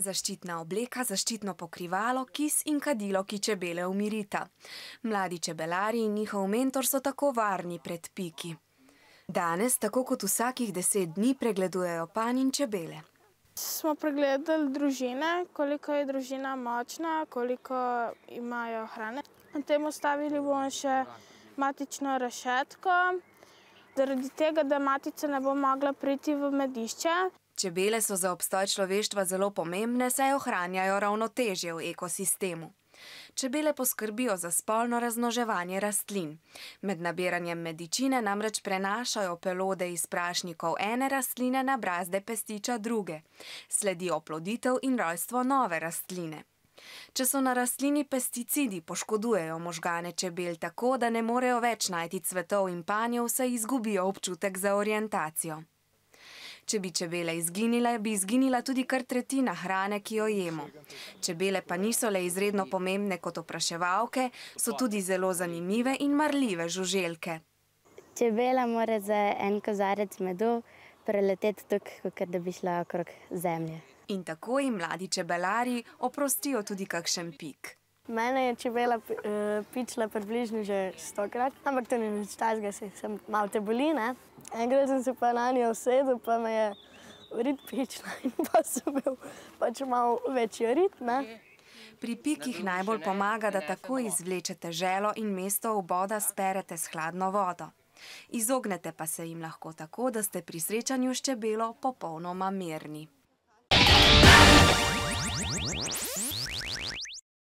zaščitna obleka, zaščitno pokrivalo, kis in kadilo, ki čebele umirita. Mladi čebelari in njihov mentor so tako varni pred piki. Danes, tako kot vsakih 10 dni, pregledujejo panj in čebele. Smo pregledali družine, koliko je družina močna, koliko imajo hrane. Na tem ustavili bomo še matično rešetko, zaradi tega, da matica ne bo mogla priti v metišče. Čebele so za obstoj človeštva zelo pomembne, saj ohranjajo ravnotežje v ekosistemu. Čebele poskrbijo za spolno razmnoževanje rastlin. Med nabiranjem medičine namreč prenašajo pelode iz prašnikov ene rastline na brazde pestiča druge. Sledi oploditev in rojstvo nove rastline. Če so na rastlini pesticidi, poškodujejo možgane čebel tako, da ne morejo več najti cvetov in panjev, saj izgubijo občutek za orientacijo. Če bi čebele izginile, bi izginila tudi kar tretjina hrane, ki jo jemo. Čebele pa niso le izredno pomembne kot opraševalke, so tudi zelo zanimive in marljive žuželke. Čebela mora za en kozarec medu preleteti tako, kot da bi šla okrog zemlje. In tako jim mladi čebelari oprostijo tudi kakšen pik. Mene je čebela pičila približno že 100-krat, ampak to ni nič takega, sem malo te boli, ne? Enkrat sem se pa na njo usedel, pa me je rit pičila in pa sem bil pač malo večji rit, ne? Pri pikih najbolj pomaga, da tako izvlečete želo in mesto vboda sperete s hladno vodo. Izognete pa se jim lahko tako, da ste pri srečanju s čebelo popolnoma mirni.